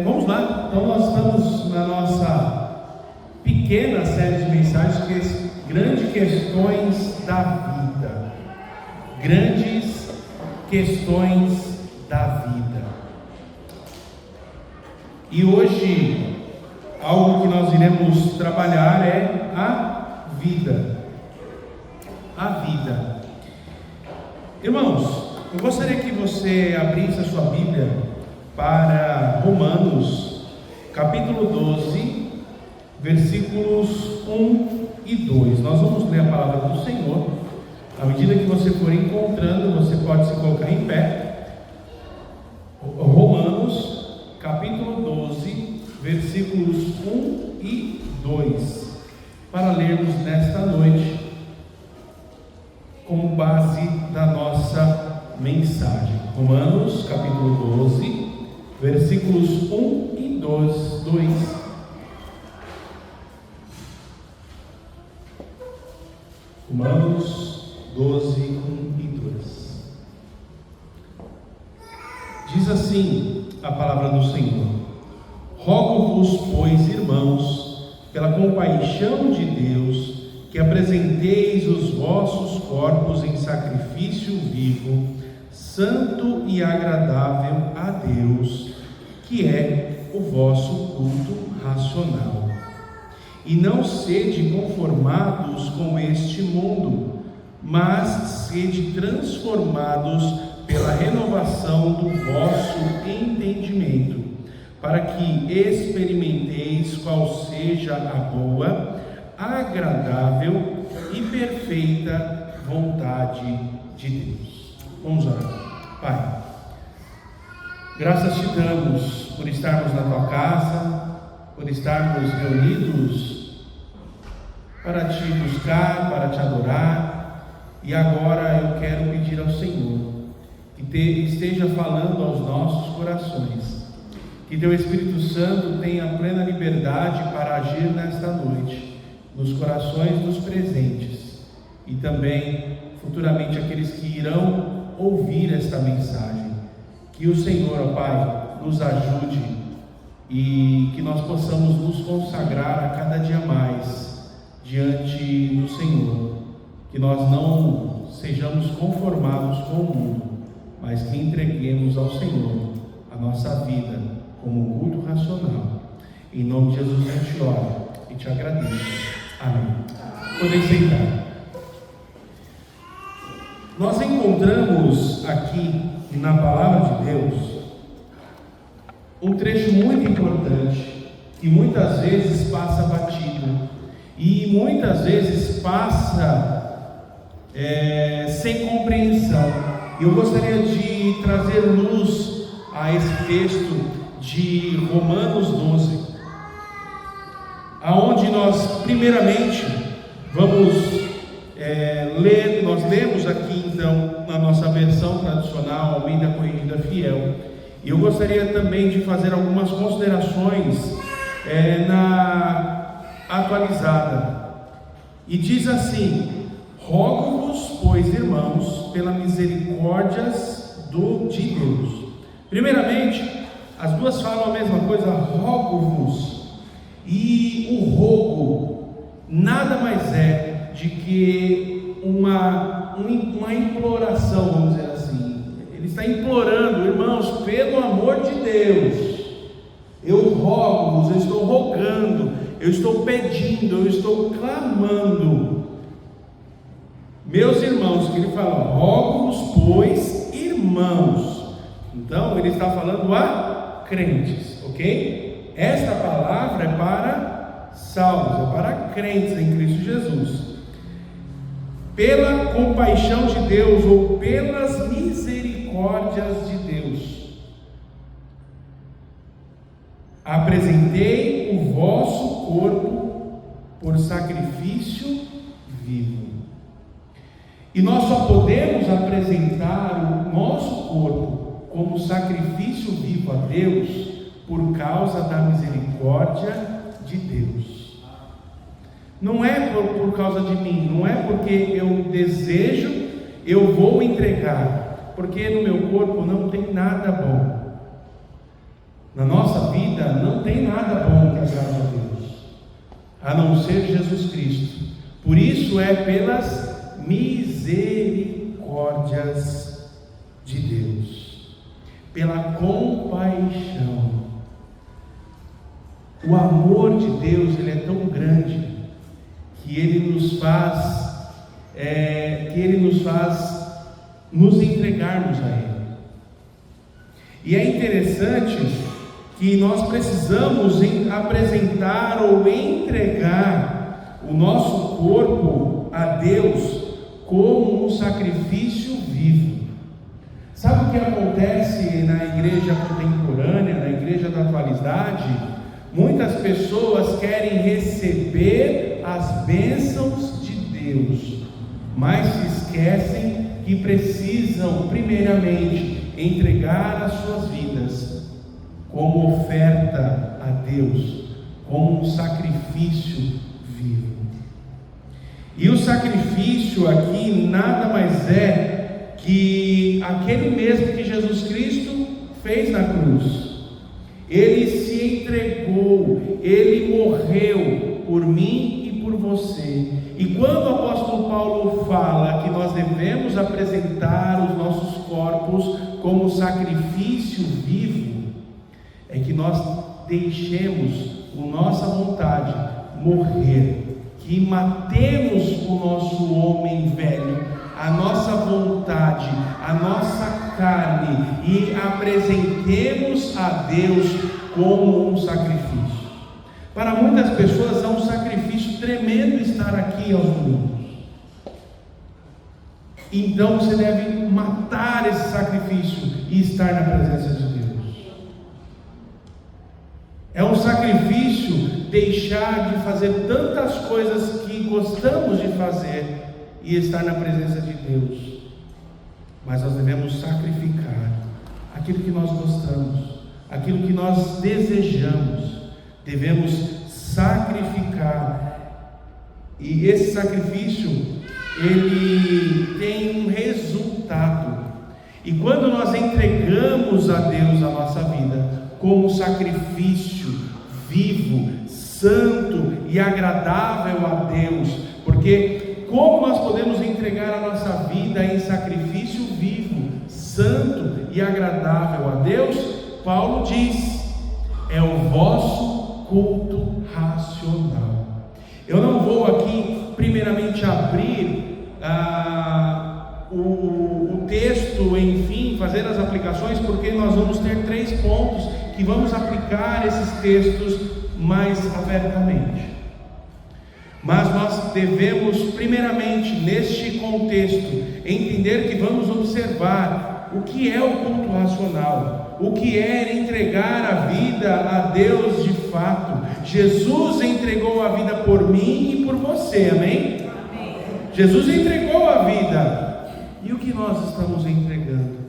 Vamos lá, então nós estamos na nossa pequena série de mensagens, Grandes Questões da Vida. Grandes Questões da Vida. E hoje, algo que nós iremos trabalhar é a vida. A vida. Irmãos, eu gostaria que você abrisse a sua Bíblia para Romanos, capítulo 12, versículos 1 e 2. Nós vamos ler a palavra do Senhor. À medida que você for encontrando, você pode se colocar em pé. Romanos, capítulo 12, versículos 1 e 2, para lermos nesta noite, como base da nossa mensagem. Romanos, capítulo 12, versículos 1 e 2. Romanos 12, 1 e 2. Diz assim a palavra do Senhor: Rogo-vos, pois, irmãos, pela compaixão de Deus, que apresenteis os vossos corpos em sacrifício vivo, santo e agradável a Deus, que é o vosso culto racional. E não sede conformados com este mundo, mas sede transformados pela renovação do vosso entendimento, para que experimenteis qual seja a boa, agradável e perfeita vontade de Deus. Vamos orar. Pai, graças te damos por estarmos na tua casa, por estarmos reunidos para te buscar, para te adorar. E agora eu quero pedir ao Senhor que esteja falando aos nossos corações, que teu Espírito Santo tenha plena liberdade para agir nesta noite, nos corações dos presentes e também futuramente aqueles que irão ouvir esta mensagem. Que o Senhor, ó Pai, nos ajude e que nós possamos nos consagrar a cada dia mais diante do Senhor, que nós não sejamos conformados com o mundo, mas que entreguemos ao Senhor a nossa vida como culto racional. Em nome de Jesus eu te oro e te agradeço. Amém. Podem sentar. Nós encontramos aqui na palavra de Deus um trecho muito importante que muitas vezes passa batido e muitas vezes passa sem compreensão. Eu gostaria de trazer luz a esse texto de Romanos 12, aonde nós primeiramente vamos ler. Nós lemos aqui então na nossa versão tradicional, Almeida Corrigida Fiel, e eu gostaria também de fazer algumas considerações na atualizada. E diz assim: Rogo-vos, pois, irmãos, pelas misericórdias de Deus. Primeiramente, as duas falam a mesma coisa, rogo-vos. E o rogo nada mais é de que uma imploração, vamos dizer assim. Ele está implorando: irmãos, pelo amor de Deus, eu rogo-vos, eu estou rogando, eu estou pedindo, eu estou clamando. Meus irmãos, que ele fala, rogo-vos, pois, irmãos. Então, ele está falando a crentes, ok? Esta palavra é para salvos, é para crentes em Cristo Jesus. Pela compaixão de Deus, ou pelas misericórdias de Deus, apresentei o vosso corpo por sacrifício vivo. E nós só podemos apresentar o nosso corpo como sacrifício vivo a Deus por causa da misericórdia de Deus. Não é por causa de mim, não é porque eu desejo, eu vou entregar, porque no meu corpo não tem nada bom. Na nossa vida não tem nada bom que agrade a Deus, a não ser Jesus Cristo. Por isso é pelas misericórdias de Deus, pela compaixão. O amor de Deus, ele é tão grande que ele nos faz nos entregarmos a Ele. E é interessante que nós precisamos apresentar ou entregar o nosso corpo a Deus como um sacrifício vivo. Sabe o que acontece na igreja contemporânea, na igreja da atualidade? Muitas pessoas querem receber as bênçãos de Deus, mas se esquecem que precisam primeiramente entregar as suas vidas como oferta a Deus, como um sacrifício vivo. E o sacrifício aqui nada mais é que aquele mesmo que Jesus Cristo fez na cruz. Ele se entregou, Ele morreu por mim e por você. E quando o apóstolo Paulo fala que nós devemos apresentar os nossos corpos como sacrifício vivo, é que nós deixemos a nossa vontade morrer, que matemos o nosso homem velho, a nossa vontade, a nossa carne, e apresentemos a Deus como um sacrifício. Para muitas pessoas é um sacrifício tremendo estar aqui aos domingos. Então você deve matar esse sacrifício e estar na presença de Deus. É um sacrifício deixar de fazer tantas coisas que gostamos de fazer e estar na presença de Deus. Mas nós devemos sacrificar aquilo que nós gostamos, aquilo que nós desejamos. Devemos sacrificar, e esse sacrifício ele tem um resultado. E quando nós entregamos a Deus a nossa vida como sacrifício vivo, santo e agradável a Deus, porque como nós podemos entregar a nossa vida em sacrifício vivo, santo e agradável a Deus? Paulo diz: é o vosso culto racional. Eu não vou aqui primeiramente abrir o texto, enfim, fazer as aplicações, porque nós vamos ter 3 pontos que vamos aplicar esses textos mais abertamente. Mas nós devemos primeiramente, neste contexto, entender que vamos observar o que é o culto racional, o que é entregar a vida a Deus de fato. Jesus entregou a vida por mim e por você, amém? Amém. Jesus entregou a vida. E o que nós estamos entregando?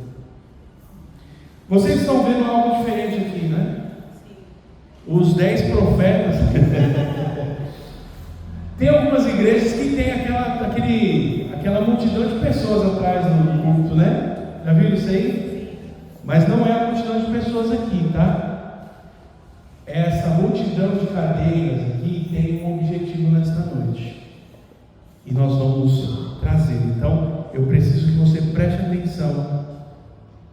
Vocês estão vendo algo diferente aqui, né? Os 10 profetas. Tem algumas igrejas que tem aquela multidão de pessoas atrás do culto, né? Já viram isso aí? Mas não é a multidão de pessoas aqui, tá? Essa multidão de cadeiras aqui tem um objetivo nesta noite, e nós vamos trazer. Então eu preciso que você preste atenção,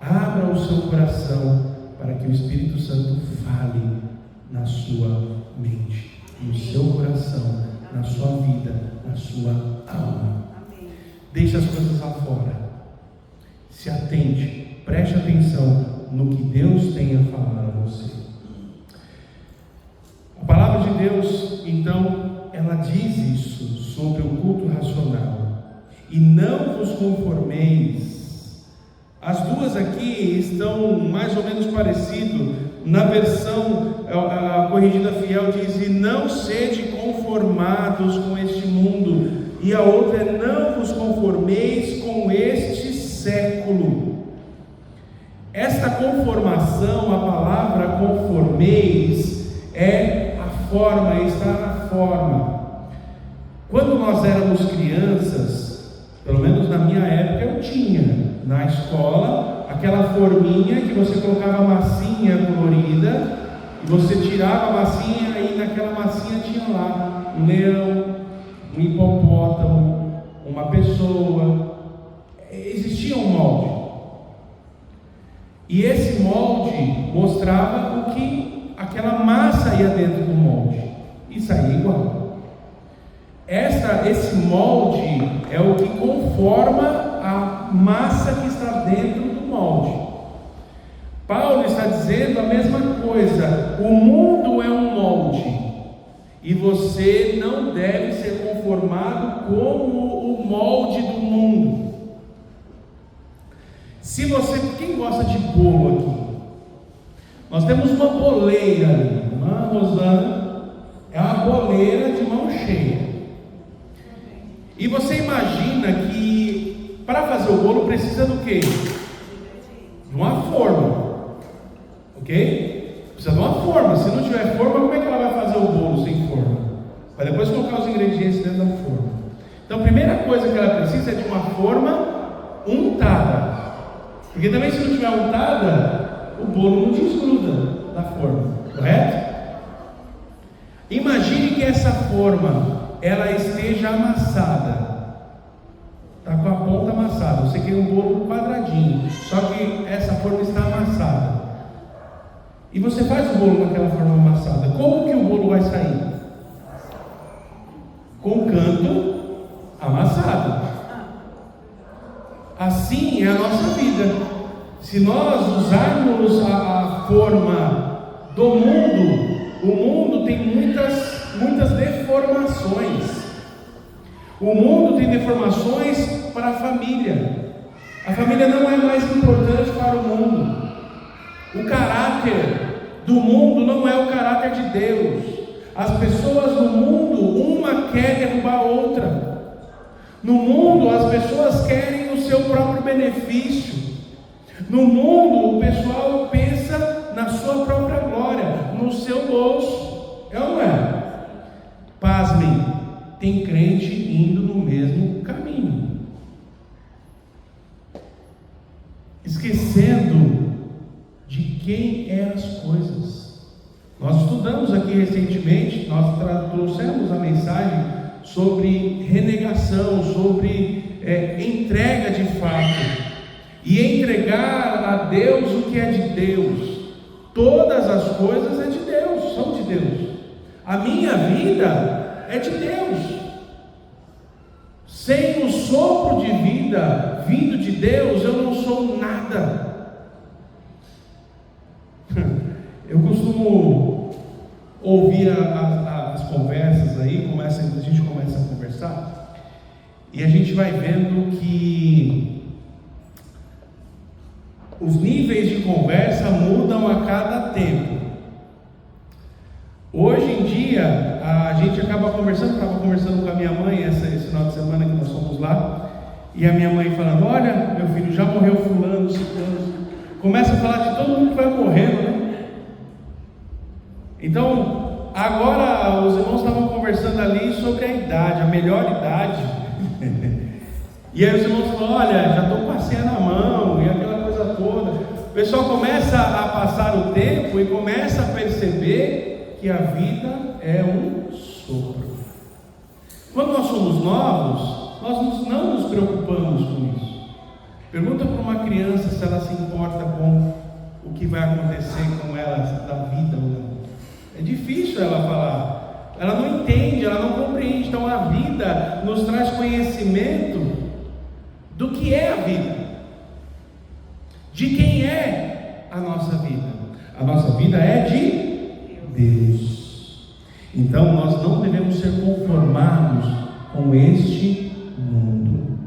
abra o seu coração para que o Espírito Santo fale na sua mente, no seu coração, na sua vida, na sua alma. Deixe as coisas lá fora, se atente, preste atenção no que Deus tem a falar a você. A palavra de Deus, então, ela diz isso sobre o culto racional: e não vos conformeis. As duas aqui estão mais ou menos parecido. Na versão a corrigida fiel diz: e não sede conformados com este mundo. E a outra é: não vos conformeis com este século. Esta conformação, a palavra conformeis, é a forma, está na forma. Quando nós éramos crianças, pelo menos na minha época, eu tinha na escola aquela forminha que você colocava massinha colorida, e você tirava a massinha, e naquela massinha tinha lá um leão, um hipopótamo, uma pessoa. Existia um molde. E esse molde mostrava o que aquela massa ia dentro do molde, e saía igual. Esse molde é o que conforma a massa que está dentro do molde. Paulo está dizendo a mesma coisa. O mundo é um molde, e você não deve ser conformado como o molde do mundo. Se você, quem gosta de bolo aqui? Nós temos uma boleira ali, a Rosana é uma boleira de mão cheia. E você imagina que para fazer o bolo precisa do quê? De uma forma, ok? Precisa de uma forma. Se não tiver forma, como é que ela vai fazer o bolo sem forma? Vai depois colocar os ingredientes dentro da forma. Então a primeira coisa que ela precisa é de uma forma untada. Porque também se não tiver untada, o bolo não desgruda da forma, correto? Imagine que essa forma ela esteja amassada, está com a ponta amassada. Você quer um bolo quadradinho, só que essa forma está amassada, e você faz o bolo naquela forma amassada. Como que o bolo vai sair? Com o canto amassado. Assim é a nossa vida. Se nós usarmos a forma do mundo, o mundo tem muitas deformações. O mundo tem deformações para a família. A família não é mais importante para o mundo. O caráter do mundo não é o caráter de Deus. As pessoas no mundo, uma quer derrubar a outra. No mundo, as pessoas querem o seu próprio benefício. No mundo, o pessoal pensa na sua própria glória, no seu bolso. É ou não é? Pasmem, tem crente indo no mesmo caminho, esquecendo de quem é as coisas. Nós estudamos aqui recentemente, nós trouxemos a mensagem sobre renegação, sobre entrega de fato, e entregar a Deus o que é de Deus. Todas as coisas é de Deus, são de Deus. A minha vida é de Deus. Sem o sopro de vida vindo de Deus, eu não sou nada. Eu costumo ouvir as conversas aí, a gente começa a conversar, e a gente vai vendo que os níveis de conversa mudam a cada tempo. Hoje em dia, a gente acaba conversando, estava conversando com a minha mãe esse final de semana que nós fomos lá, e a minha mãe falando: olha, meu filho, já morreu fulano, ciclano. Começa a falar de todo mundo que vai morrendo, né? Então, agora os irmãos estavam conversando ali sobre a idade, a melhor idade. E aí os irmãos falaram: olha, já estou com a senha na mão, e aquela coisa toda. O pessoal começa a passar o tempo e começa a perceber que a vida é um sopro. Quando nós somos novos, nós não nos preocupamos com isso. Pergunta para uma criança se ela se importa com o que vai acontecer com ela da vida ou não. É difícil ela falar. Ela não entende, ela não compreende. Então a vida nos traz conhecimento do que é a vida, de quem é a nossa vida. A nossa vida é de Deus. Então nós não devemos ser conformados com este mundo.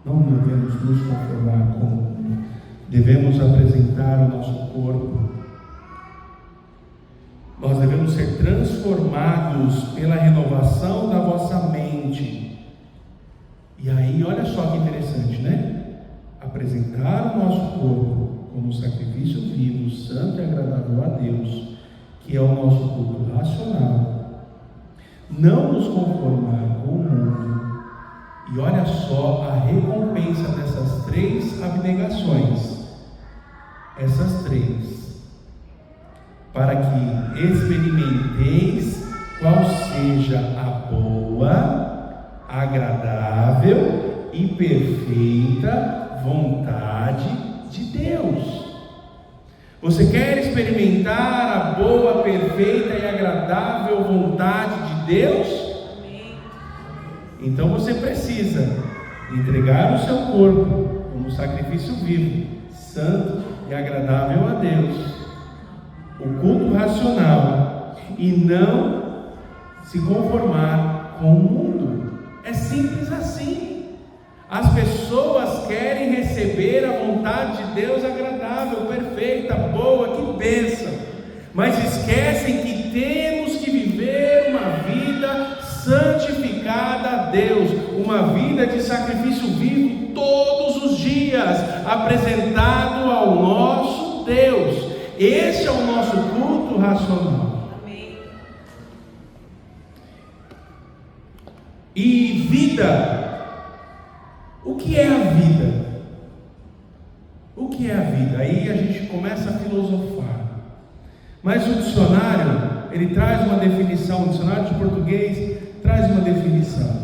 Não devemos nos conformar com o mundo. Devemos apresentar o nosso corpo. Nós devemos ser transformados pela renovação da vossa mente. E aí, olha só que interessante, né? Apresentar o nosso corpo como sacrifício vivo, santo e agradável a Deus, que é o nosso culto racional. Não nos conformar com o mundo. E olha só a recompensa dessas 3 abnegações. Essas 3. Para que experimenteis qual seja a boa, agradável e perfeita vontade de Deus. Você quer experimentar a boa, perfeita e agradável vontade de Deus? Amém. Então você precisa entregar o seu corpo como sacrifício vivo, santo e agradável a Deus, o culto racional, e não se conformar com o mundo. É simples assim. As pessoas querem receber a vontade de Deus agradável, perfeita, boa, que bênção, mas esquecem que temos que viver uma vida santificada a Deus, uma vida de sacrifício vivo todos os dias, apresentado ao nosso Deus. Esse é o nosso culto racional. Amém. E vida. O que é a vida? O que é a vida? Aí a gente começa a filosofar. Mas o dicionário, ele traz uma definição, o dicionário de português traz uma definição.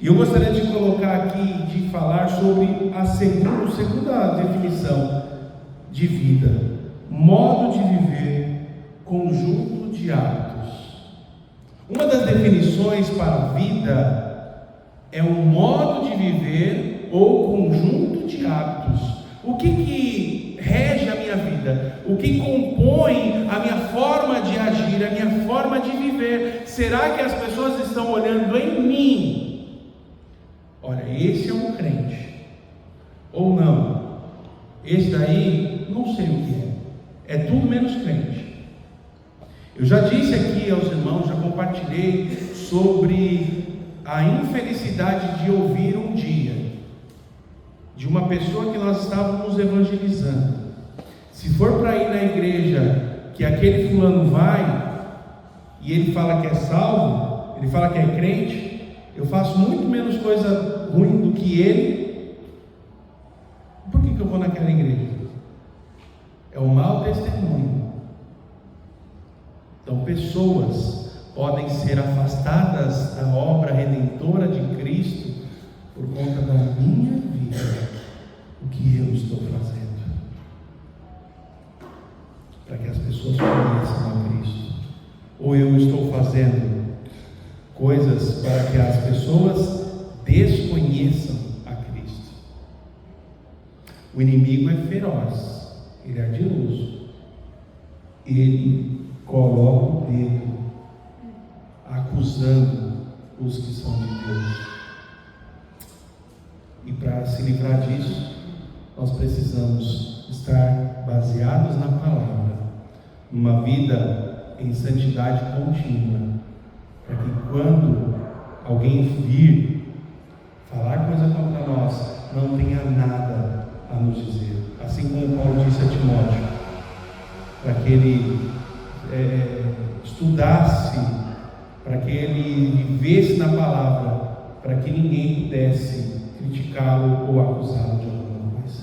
E eu gostaria de colocar aqui, de falar sobre a segunda definição de vida: modo de viver, conjunto de hábitos. Uma das definições para a vida é um modo de viver ou conjunto de hábitos. O que rege a minha vida? O que compõe a minha forma de agir, a minha forma de viver? Será que as pessoas estão olhando em mim? Olha, esse é um crente. Ou não? Esse daí, não sei o que é. É tudo menos crente. Eu já disse aqui aos irmãos, já compartilhei sobre a infelicidade de ouvir um dia de uma pessoa que nós estávamos evangelizando: se for para ir na igreja que aquele fulano vai, e ele fala que é salvo, ele fala que é crente, eu faço muito menos coisa ruim do que ele, por que eu vou naquela igreja? É um mau testemunho. Então pessoas podem ser afastadas da obra redentora de Cristo por conta da minha vida, o que eu estou fazendo, para que as pessoas conheçam a Cristo, ou eu estou fazendo coisas para que as pessoas desconheçam a Cristo. O inimigo é feroz, ele é ardiloso, ele coloca o dedo acusando os que são de Deus. E para se livrar disso, nós precisamos estar baseados na palavra, numa vida em santidade contínua, para que quando alguém vir falar coisa contra nós, não tenha nada a nos dizer. Assim como Paulo disse a Timóteo, para que ele estudasse, para que ele vivesse na palavra, para que ninguém pudesse criticá-lo ou acusá-lo de alguma coisa.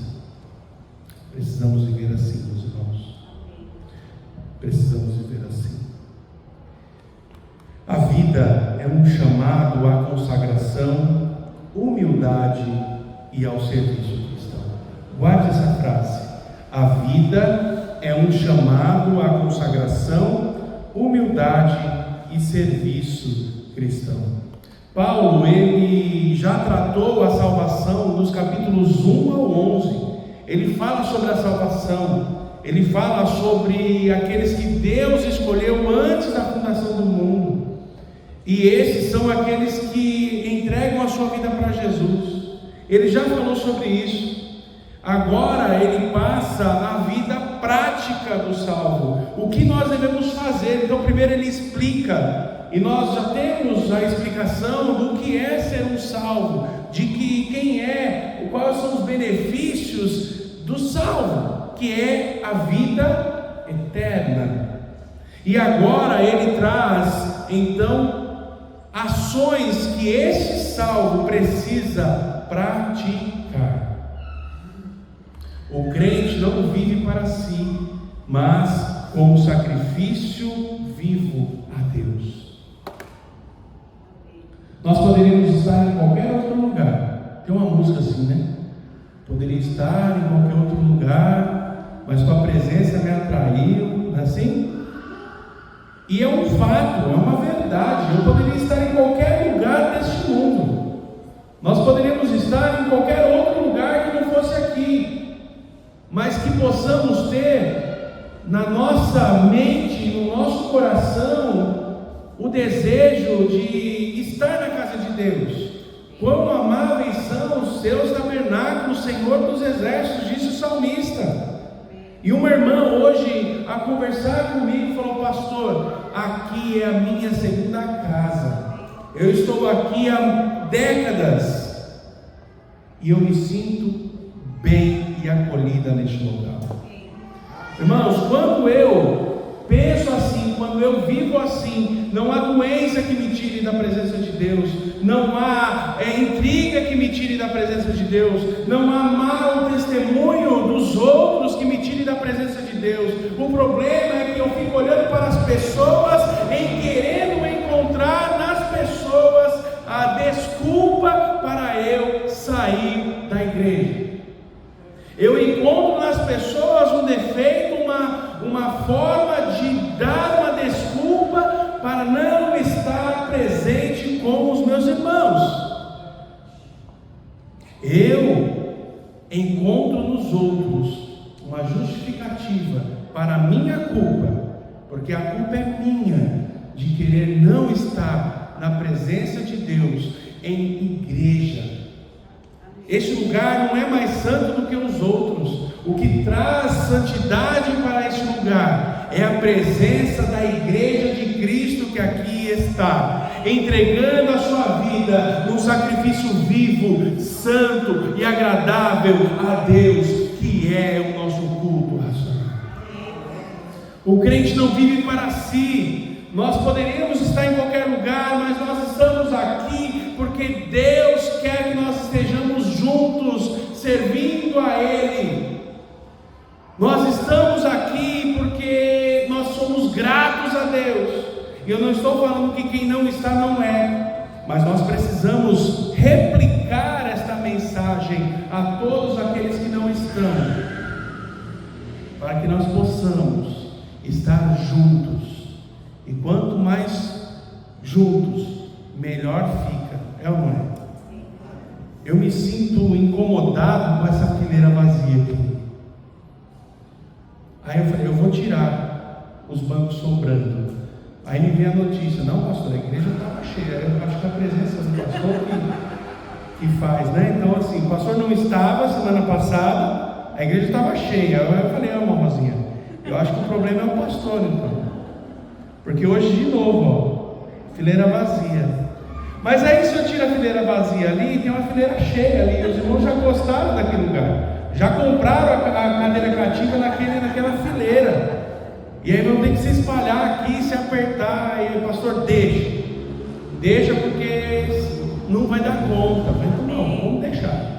Precisamos viver assim, meus irmãos. Precisamos viver assim. A vida é um chamado à consagração, humildade e ao serviço cristão. Guarde essa frase. A vida é um chamado à consagração, humildade e serviço cristão. Paulo, ele já tratou a salvação nos capítulos 1 ao 11. Ele fala sobre a salvação, ele fala sobre aqueles que Deus escolheu antes da fundação do mundo, e esses são aqueles que entregam a sua vida para Jesus. Ele já falou sobre isso. Agora ele passa a vida prática do salvo, o que nós devemos fazer. Então primeiro ele explica, e nós já temos a explicação do que é ser um salvo, de que quem é, quais são os benefícios do salvo, que é a vida eterna. E agora ele traz então ações que esses salvo precisa praticar. O crente não vive para si, mas como sacrifício vivo a Deus. Nós poderíamos estar em qualquer outro lugar. Tem uma música assim, né? Poderia estar em qualquer outro lugar, mas tua presença me atraiu, não é assim? E é um fato, é uma verdade. Eu poderia estar em qualquer lugar deste mundo. Nós poderíamos estar em qualquer outro lugar que não fosse aqui, mas que possamos ter na nossa mente, no nosso coração, o desejo de estar na casa de Deus. Quão amáveis são os seus tabernáculos, Senhor dos exércitos, disse o salmista. E uma irmã hoje a conversar comigo falou: pastor, aqui é a minha segunda casa, eu estou aqui há décadas e eu me sinto bem e acolhida neste lugar. Irmãos, quando eu penso assim, quando eu vivo assim, não há doença que me tire da presença de Deus, não há intriga que me tire da presença de Deus, não há mau testemunho dos outros que me tire da presença de Deus. O problema é que eu fico olhando para as pessoas e querendo encontrar nas pessoas a desculpa para eu sair da igreja. Eu encontro nas pessoas um defeito, uma forma de dar uma desculpa para não estar presente com os meus irmãos. Eu encontro nos outros uma justificativa para a minha culpa, porque a culpa é minha de querer não estar na presença de Deus em igreja. Este lugar não é mais santo do que os outros. O que traz santidade para este lugar é a presença da igreja de Cristo que aqui está, entregando a sua vida num sacrifício vivo, santo e agradável a Deus, que é o nosso culto racional. O crente não vive para si. Nós poderíamos estar em qualquer lugar, mas nós estamos aqui porque Deus quer que nós estejamos juntos, servindo a Ele. Nós estamos aqui porque nós somos gratos a Deus. E eu não estou falando que quem não está não é, mas nós precisamos replicar esta mensagem a todos aqueles que não estão, para que nós possamos estar juntos. E quanto mais juntos, melhor fica, é ou não é? Eu me sinto incomodado com essa fileira vazia aqui. Aí eu falei: eu vou tirar os bancos sobrando. Aí me veio a notícia: não, pastor, a igreja estava cheia. Eu acho que a presença do pastor que faz, né? Então assim, o pastor não estava semana passada, a igreja estava cheia. Eu falei: irmãozinha, eu acho que o problema é o pastor, então. Porque hoje de novo, fileira vazia. Mas aí se eu tiro a fileira vazia ali, tem uma fileira cheia ali. Os irmãos já gostaram daquele lugar, já compraram a cadeira cativa naquela fileira. E aí vão ter que se espalhar aqui, se apertar. E aí, pastor, deixa porque não vai dar conta. Não, vamos deixar.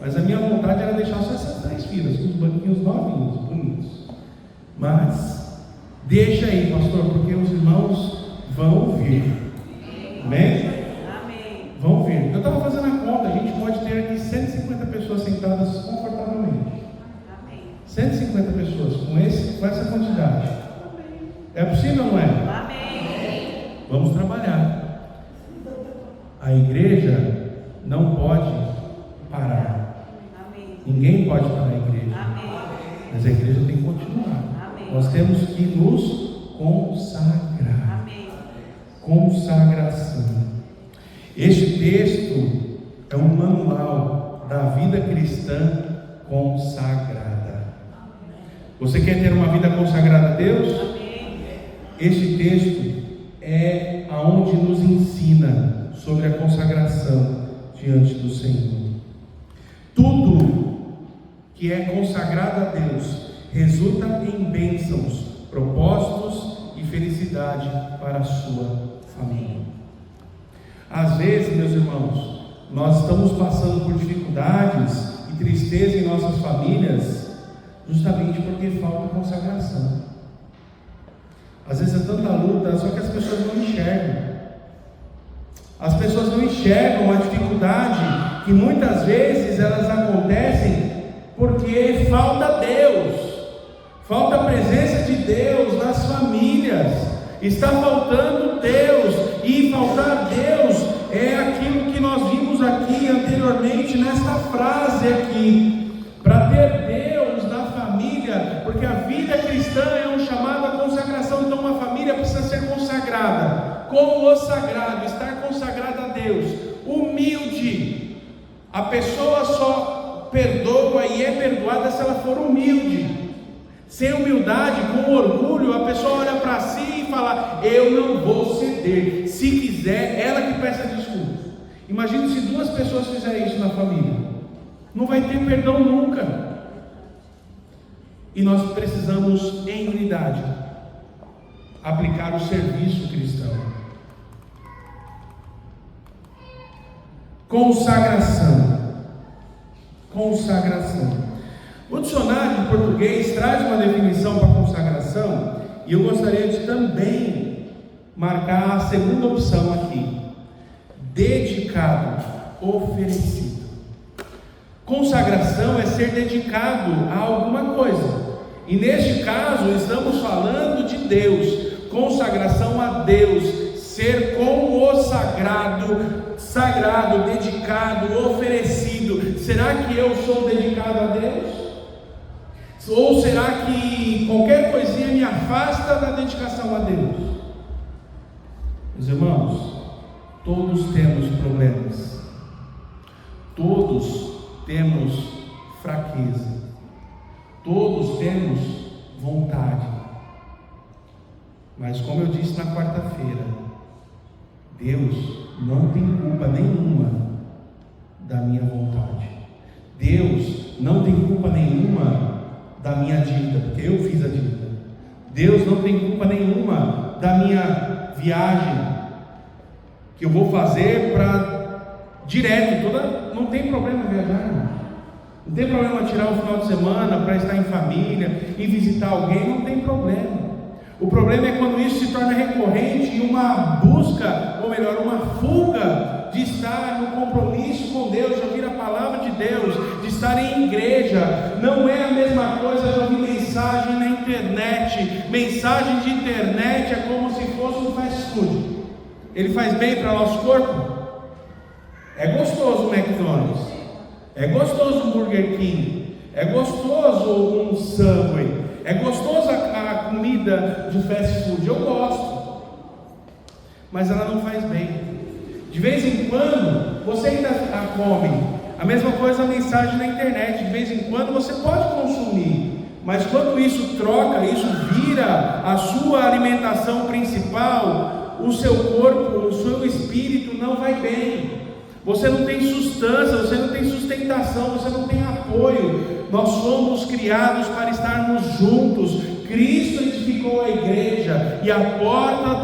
Mas a minha vontade era deixar só essas 3 filas, com os banquinhos novinhos, bonitos. Mas deixa aí, pastor, porque os irmãos vão vir. Amém? Vão vir. Eu estava fazendo a conta, a gente pode ter aqui 150 pessoas sentadas confortavelmente. 150 pessoas com essa quantidade. É possível ou não é? Amém. Vamos trabalhar. A igreja não pode parar. Amém. Ninguém pode parar a igreja. Amém. Mas a igreja tem que continuar. Amém. Nós temos que nos consagrar. Amém. Consagração. Este texto é um manual da vida cristã consagrada. Você quer ter uma vida consagrada a Deus? Amém. Este texto é aonde nos ensina sobre a consagração diante do Senhor. Tudo que é consagrado a Deus resulta em bênçãos, propósitos e felicidade para a sua família. Às vezes, meus irmãos, nós estamos passando por dificuldades e tristeza em nossas famílias justamente porque falta consagração. Às vezes é tanta luta, só que as pessoas não enxergam. As pessoas não enxergam a dificuldade que muitas vezes elas acontecem porque falta Deus, falta a presença de Deus nas famílias. Está faltando Deus, e faltar Deus é aquilo que nós vimos aqui anteriormente nesta frase aqui. Para ter Deus na família, porque a vida cristã é um chamado à consagração. Então uma família precisa ser consagrada com o sagrado, estar consagrada a Deus, humilde. A pessoa só perdoa e é perdoada se ela for humilde. Sem humildade, com orgulho, a pessoa olha para si e fala: eu não vou ceder. Se quiser, ela que peça desculpas. Imagine se duas pessoas fizerem isso na família, não vai ter perdão nunca. E nós precisamos, em unidade, aplicar o serviço cristão. Consagração. Consagração. O dicionário de português traz uma definição para consagração, e eu gostaria de também marcar a segunda opção aqui: dedicado, oferecido. Consagração é ser dedicado a alguma coisa, e neste caso estamos falando de Deus. Consagração a Deus, ser com o sagrado, dedicado, oferecido. Será que eu sou dedicado a Deus? Ou será que qualquer coisinha me afasta da dedicação a Deus? Meus irmãos, todos temos problemas, todos temos fraqueza, todos temos vontade, mas como eu disse na quarta-feira, Deus não tem culpa nenhuma da minha vontade. Deus não tem culpa nenhuma da minha dívida, porque eu fiz a dívida. Deus não tem culpa nenhuma da minha viagem que eu vou fazer para direto, não tem problema viajar, não tem problema tirar o final de semana para estar em família e visitar alguém, não tem problema. O problema é quando isso se torna recorrente e uma busca, ou melhor, uma fuga de estar no compromisso com Deus, de ouvir a palavra de Deus, de estar em igreja. Não é a mesma coisa de ouvir mensagem na internet. Mensagem de internet é como se fosse um fast food. Ele faz bem para o nosso corpo? É gostoso o McDonald's, é gostoso o Burger King, é gostoso um Subway, é gostoso a comida de fast food, eu gosto, mas ela não faz bem. De vez em quando você ainda a come. A mesma coisa a mensagem na internet, de vez em quando você pode consumir, mas quando isso troca, isso vira a sua alimentação principal, o seu corpo, o seu espírito não vai bem. Você não tem sustância, você não tem sustentação, você não tem apoio. Nós somos criados para estarmos juntos. Cristo edificou a igreja, e a porta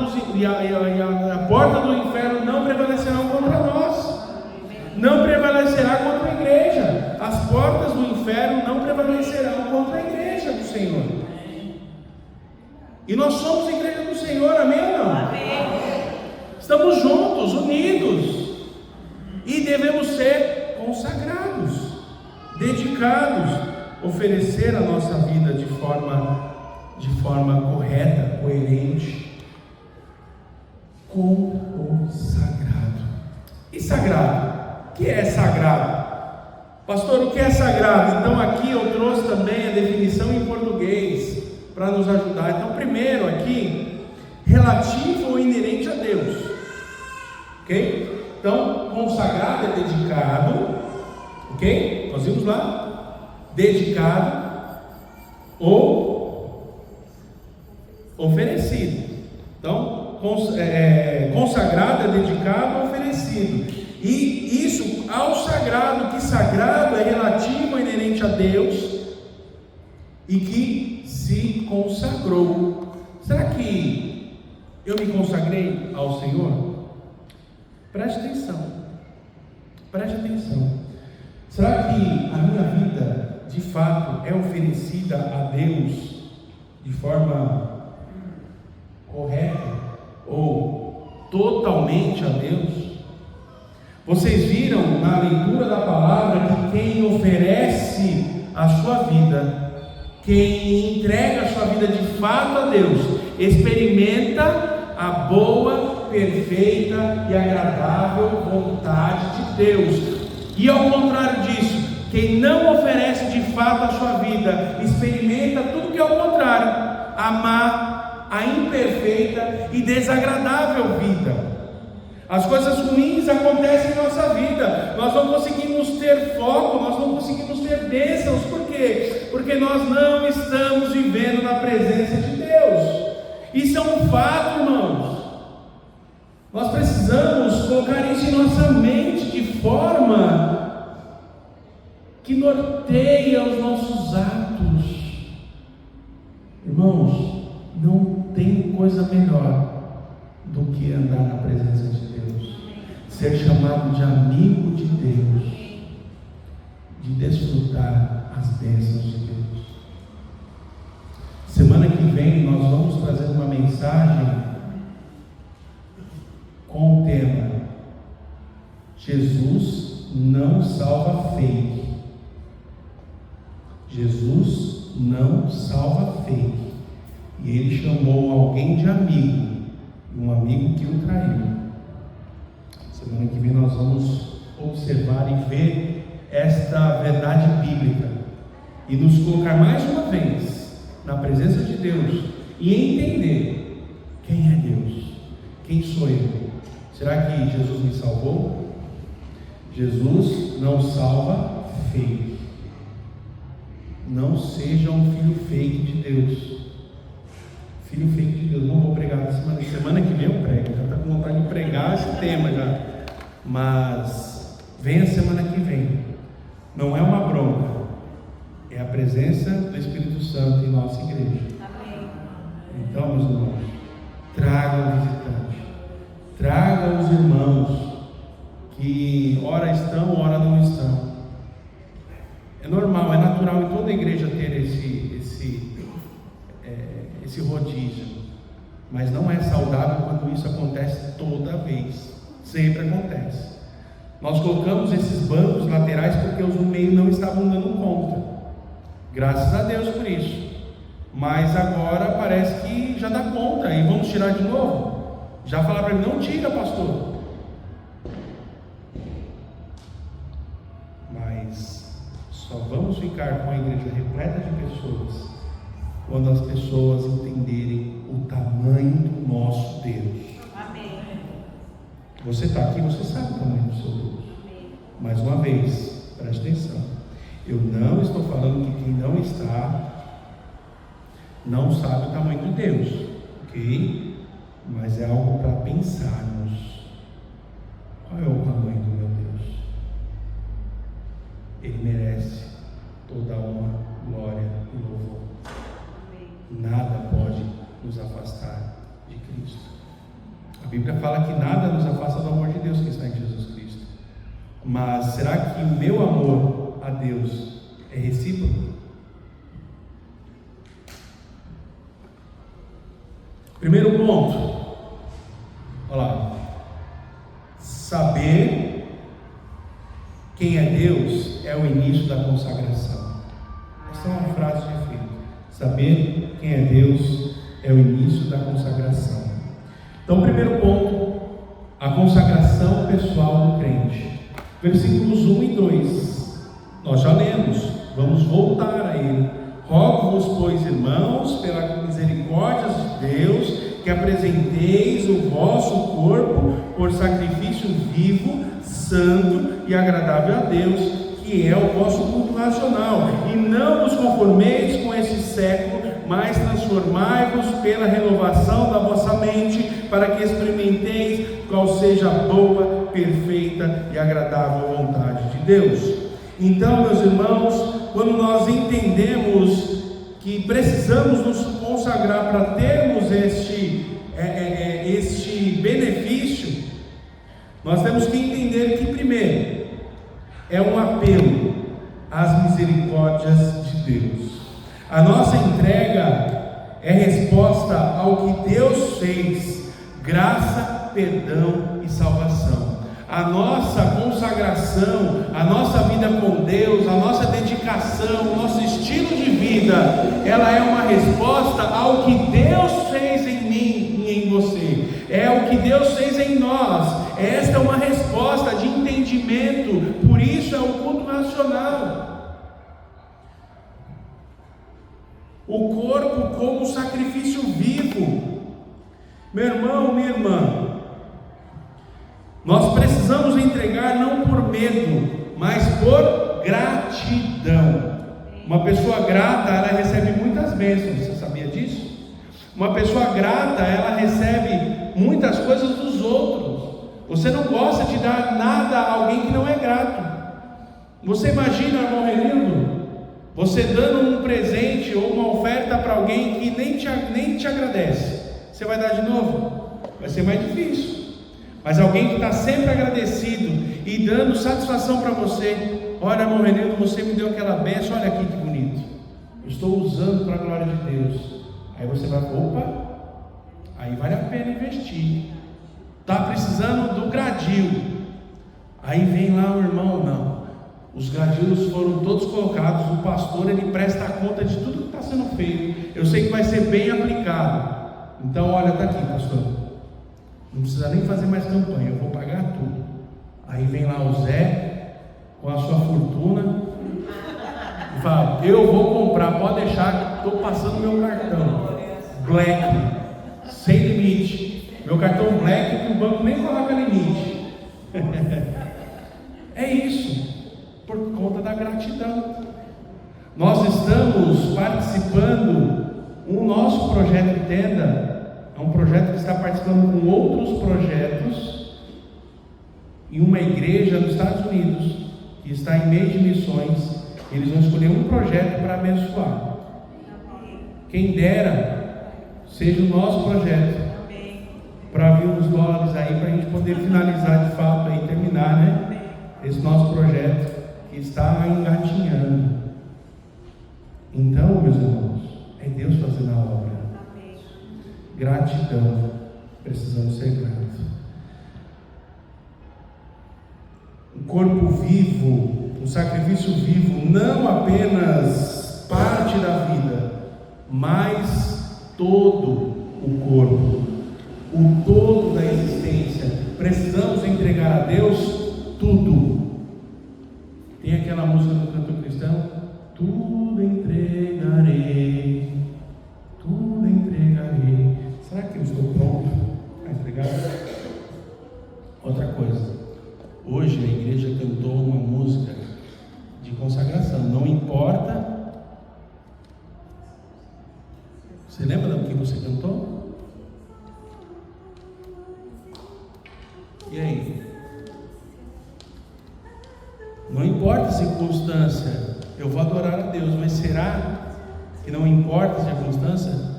do inferno não prevalecerá contra nós. Não prevalecerá contra a igreja. As portas do inferno não prevalecerão contra a igreja do Senhor. E nós somos a igreja do Senhor, amém ou não? Amém. Estamos juntos, unidos. E devemos ser consagrados, dedicados, oferecer a nossa vida de forma correta, coerente, com o sagrado. E sagrado? O que é sagrado? Pastor, o que é sagrado? Então aqui eu trouxe também a definição em português para nos ajudar. Então primeiro aqui, relativo ou inerente a Deus, ok? Então, consagrado é dedicado, ok? Nós vimos lá, dedicado ou oferecido. Então, consagrado é dedicado ou oferecido. E isso ao sagrado, que sagrado é relativo, é inerente a Deus e que se consagrou. Será que eu me consagrei ao Senhor? Preste atenção. Preste atenção. Será que a minha vida, de fato, é oferecida a Deus de forma correta ou totalmente a Deus? Vocês viram na leitura da palavra que quem oferece a sua vida, quem entrega a sua vida de fato a Deus, experimenta a boa, perfeita e agradável vontade de Deus. E ao contrário disso, quem não oferece de fato a sua vida, experimenta tudo que é o contrário, a má, a imperfeita e desagradável vida. As coisas ruins acontecem em nossa vida, nós não conseguimos ter foco, nós não conseguimos ter bênçãos. Por quê? Porque nós não estamos vivendo na presença de Deus. Isso é um fato, irmãos. Nós precisamos colocar isso em nossa mente de forma que norteia os nossos atos. Irmãos, não tem coisa melhor do que andar na presença de Deus, ser chamado de amigo de Deus, de desfrutar as bênçãos de Deus. Semana que vem nós vamos trazer uma mensagem com o tema: Jesus não salva fake. Jesus não salva fake. E ele chamou alguém de amigo, um amigo que o traiu. Semana que vem nós vamos observar e ver esta verdade bíblica e nos colocar mais uma vez na presença de Deus e entender quem é Deus, quem sou eu. Será que Jesus me salvou? Jesus não salva fake. Não seja um filho fake de Deus. Filho fake de Deus. Não vou pregar semana que vem eu prego. Já está com vontade de pregar esse tema já. Mas venha semana que vem. Não é uma bronca, é a presença do Espírito Santo em nossa igreja. Amém. Então, meus irmãos, traga o visitante, traga os irmãos que ora estão, ora não estão. É normal, é natural em toda a igreja ter esse rodízio, mas não é saudável quando isso acontece toda vez. Sempre acontece. Nós colocamos esses bancos laterais porque os do meio não estavam dando conta. Graças a Deus por isso. Mas agora parece que já dá conta. E vamos tirar de novo? Já falaram para mim: não tira, pastor. Mas só vamos ficar com a igreja repleta de pessoas quando as pessoas entenderem o tamanho do nosso Deus. Você está aqui, você sabe o tamanho do seu Deus. Mais uma vez, preste atenção. Eu não estou falando que quem não está não sabe o tamanho de Deus, ok? Mas é algo para pensarmos. Qual é o tamanho do meu Deus? Ele merece toda a honra, glória e louvor. Nada pode nos afastar de Cristo. A Bíblia fala que nada nos afasta do amor de Deus que está em Jesus Cristo. Mas será que o meu amor a Deus é recíproco? Primeiro ponto, olha lá. Saber quem é Deus é o início da consagração. Essa é uma frase de efeito. Saber quem é Deus é o início da consagração. Então, primeiro ponto, a consagração pessoal do crente. Versículos 1 e 2, nós já lemos, vamos voltar a ele. Rogo-vos, pois, irmãos, pela misericórdia de Deus, que apresenteis o vosso corpo por sacrifício vivo, santo e agradável a Deus, que é o vosso culto racional. E não vos conformeis com este século, mas transformai-vos pela renovação da vossa mente, para que experimenteis qual seja a boa, perfeita e agradável vontade de Deus. Então, meus irmãos, quando nós entendemos que precisamos nos consagrar para termos este benefício, Nós temos que entender que, primeiro, é um apelo às misericórdias de Deus. A nossa entrega é resposta ao que Deus fez, graça, perdão e salvação. A nossa consagração, a nossa vida com Deus, a nossa dedicação, o nosso estilo de vida, ela é uma resposta ao que Deus fez em mim e em você. É o que Deus fez em nós. Esta é uma resposta de entendimento. Por isso é o culto racional. O corpo como sacrifício vivo. Meu irmão, minha irmã, nós precisamos entregar não por medo, mas por gratidão. Uma pessoa grata, ela recebe muitas bênçãos. Você sabia disso? Uma pessoa grata, ela recebe muitas coisas dos outros. Você não gosta de dar nada a alguém que não é grato. Você imagina, irmão Renildo, você dando um presente ou uma oferta para alguém que nem te agradece. Você vai dar de novo? Vai ser mais difícil. Mas alguém que está sempre agradecido e dando satisfação para você. Olha, irmão Renildo, você me deu aquela bênção, olha aqui que bonito. Eu estou usando para a glória de Deus. Aí você vai, opa, aí vale a pena investir. Está precisando do gradil. Aí vem lá o irmão, não. Os gradios foram todos colocados. O pastor, ele presta conta de tudo que está sendo feito. Eu sei que vai ser bem aplicado. Então, olha, está aqui, pastor. Não precisa nem fazer mais campanha, eu vou pagar tudo. Aí vem lá o Zé, com a sua fortuna, e fala, eu vou comprar, pode deixar que estou passando meu cartão Black, sem limite. Meu cartão Black, que o banco nem coloca limite. É isso, por conta da gratidão. Nós estamos participando, o nosso projeto Tenda é um projeto que está participando com outros projetos em uma igreja nos Estados Unidos, que está em meio de missões. Eles vão escolher um projeto para abençoar. Quem dera seja o nosso projeto, para vir uns dólares aí, para a gente poder finalizar de fato e terminar, né? Esse nosso projeto que está engatinhando. Então, meus irmãos, é Deus fazendo a obra. Gratidão, precisamos ser gratos. Um corpo vivo, um sacrifício vivo, não apenas parte da vida, mas todo o corpo, o todo da existência. Precisamos entregar a Deus tudo. Tem aquela música do cantor cristão: tudo entregarei, tudo entregarei. Será que eu estou pronto a entregar? Outra coisa, hoje a igreja cantou uma música de consagração. Não importa. Você lembra do que você cantou? E aí? Não importa a circunstância, eu vou adorar a Deus, mas será que não importa a circunstância?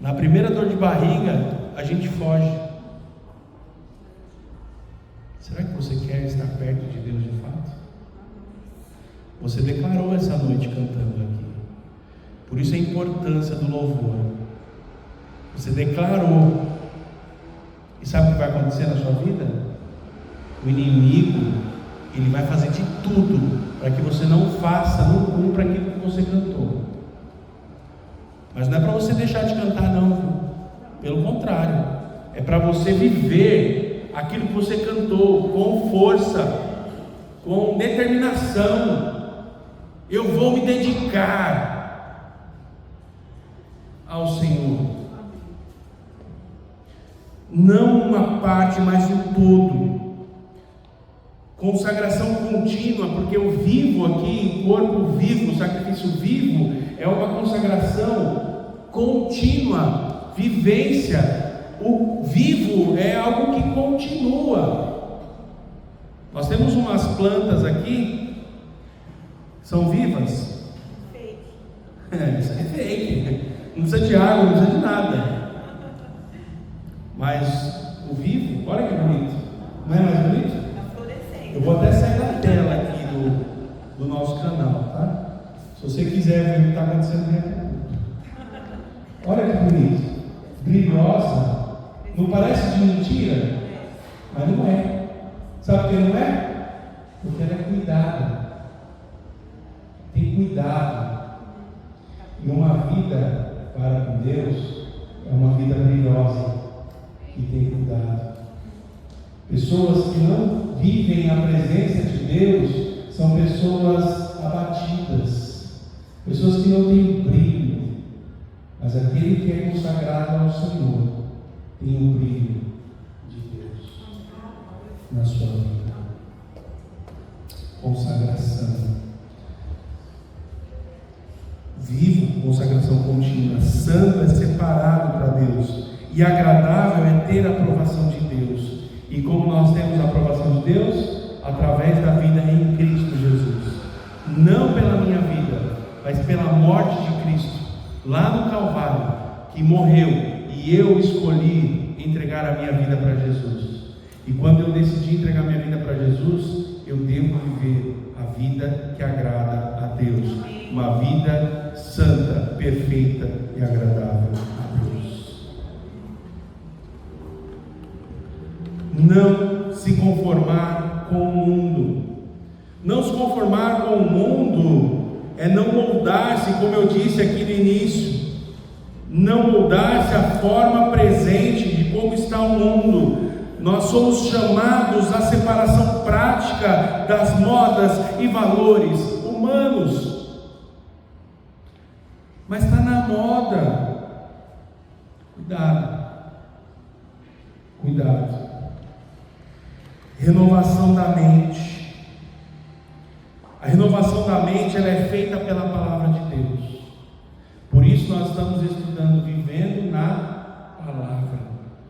Na primeira dor de barriga, a gente foge. Será que você quer estar perto de Deus de fato? Você declarou essa noite cantando aqui. Por isso a importância do louvor. Você declarou. E sabe o que vai acontecer na sua vida? O inimigo, ele vai fazer de tudo para que você não faça, não cumpra aquilo que você cantou. Mas não é para você deixar de cantar, não. Pelo contrário, é para você viver aquilo que você cantou com força, com determinação. Eu vou me dedicar ao Senhor. Não uma parte, mas o todo. Consagração contínua, porque o vivo aqui, o corpo vivo, o sacrifício vivo, é uma consagração contínua, vivência. O vivo é algo que continua. Nós temos umas plantas aqui, são vivas. Fake. Isso é fake. Não precisa de água, não precisa de nada. Mas o vivo, olha que bonito. Não é você quiser ver o que está acontecendo dentro. Olha que bonito. Brilhosa. Não parece de mentira? Mas não é. Sabe por que não é? Porque ela é cuidada. Tem cuidado. E uma vida para com Deus é uma vida brilhosa e tem cuidado. Pessoas que não vivem a presença de Deus são pessoas abatidas, pessoas que não têm brilho. Mas aquele que é consagrado ao Senhor tem o brilho de Deus na sua vida. Consagração. Vivo, consagração contínua. Santo é separado para Deus. E agradável é ter a aprovação de Deus. E como nós temos a aprovação de Deus? Através da vida em Cristo Jesus. Não pela minha vida, mas pela morte de Cristo, lá no Calvário, que morreu, e eu escolhi entregar a minha vida para Jesus. E quando eu decidi entregar a minha vida para Jesus, eu devo viver a vida que agrada a Deus. Uma vida santa, perfeita e agradável a Deus. Não se conformar com o mundo. Não se conformar com o mundo é não moldar-se, como eu disse aqui no início. Não moldar-se à forma presente de como está o mundo. Nós somos chamados à separação prática das modas e valores humanos. Mas está na moda. Cuidado. Cuidado. Renovação da mente. A renovação da mente ela é feita pela palavra de Deus. Por isso nós estamos estudando Vivendo na Palavra,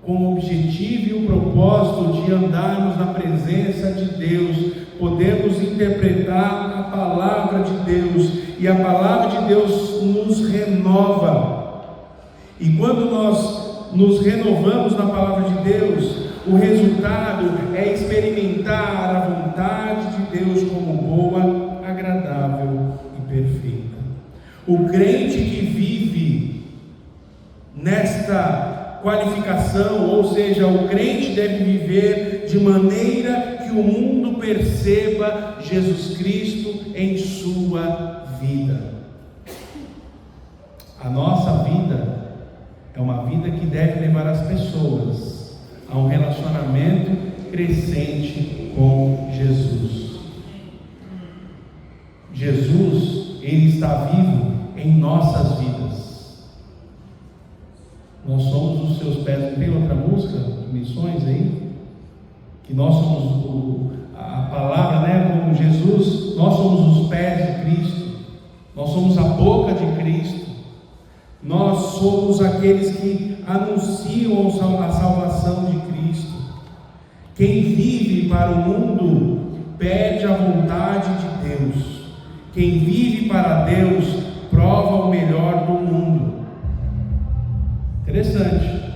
com o objetivo e o propósito de andarmos na presença de Deus, podemos interpretar a palavra de Deus, e a palavra de Deus nos renova. E quando nós nos renovamos na palavra de Deus, o resultado é experimentar a vontade de Deus como boa, agradável e perfeita. O crente que vive nesta qualificação, ou seja, o crente deve viver de maneira que o mundo perceba Jesus Cristo em sua vida. A nossa vida é uma vida que deve levar as pessoas a um relacionamento crescente com Jesus. Jesus, Ele está vivo em nossas vidas. Nós somos os seus pés. Não tem outra música de missões aí? Que nós somos a palavra, né? Como Jesus, nós somos os pés de Cristo. Nós somos a boca de Cristo. Nós somos aqueles que anunciam a salvação de Cristo. Quem vive para o mundo perde a vontade de Deus. Quem vive para Deus prova o melhor do mundo. Interessante.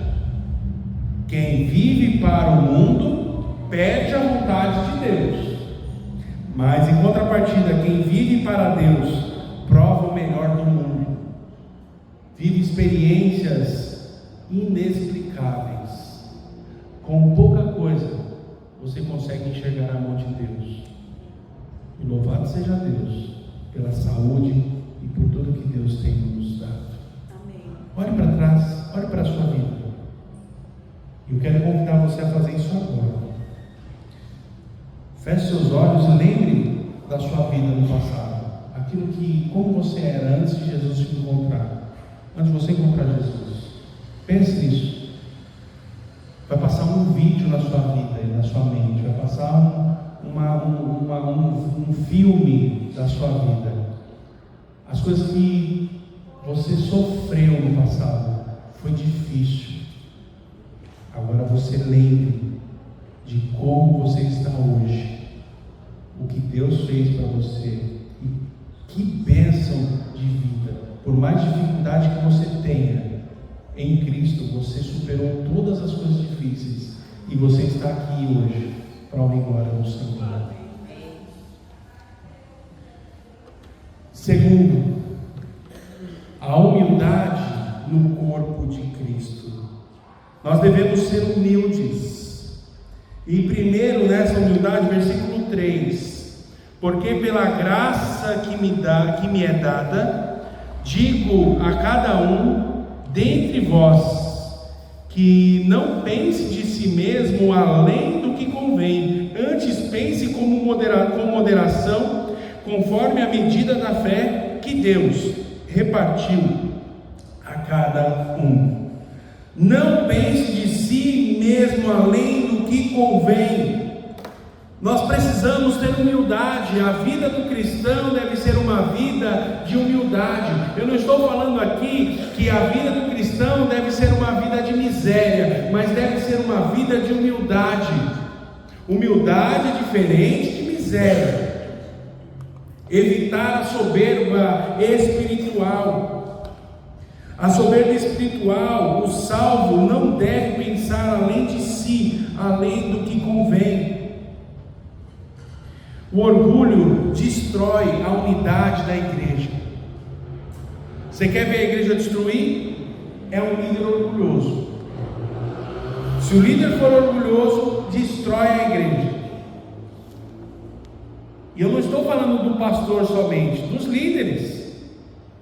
Quem vive para o mundo perde a vontade de Deus. Mas em contrapartida, quem vive para Deus prova o melhor do mundo. Vive experiências inexplicáveis. Com pouca coisa, você consegue enxergar a mão de Deus. E louvado seja Deus pela saúde e por tudo que Deus tem nos dado. Amém. Olhe para trás, olhe para a sua vida. Eu quero convidar você a fazer isso agora. Feche seus olhos e lembre da sua vida no passado. Aquilo que, como você era antes de Jesus te encontrar. Antes de você encontrar Jesus. Pense nisso. Vai passar um vídeo na sua vida e na sua mente. Vai passar um filme da sua vida. As coisas que você sofreu no passado. Foi difícil. Agora você lembre de como você está hoje. O que Deus fez para você. E que bênção de vida. Por mais dificuldade que você tenha, em Cristo você superou todas as coisas difíceis e você está aqui hoje para a honra e glória do Senhor. Segundo, a humildade no corpo de Cristo. Nós devemos ser humildes. E primeiro nessa humildade, versículo 3: porque pela graça que me é dada, digo a cada um dentre vós, que não pense de si mesmo além do que convém, antes pense com moderação, conforme a medida da fé que Deus repartiu a cada um. Não pense de si mesmo além do que convém. Nós precisamos ter humildade. A vida do cristão deve ser uma vida de humildade. Eu não estou falando aqui que a vida do cristão deve ser uma vida de miséria, mas deve ser uma vida de humildade. Humildade é diferente de miséria. Evitar a soberba espiritual. A soberba espiritual, o salvo não deve pensar além de si, além do que convém. O orgulho destrói a unidade da igreja. Você quer ver a igreja destruir? É um líder orgulhoso. Se o líder for orgulhoso, destrói a igreja. E eu não estou falando do pastor somente, dos líderes,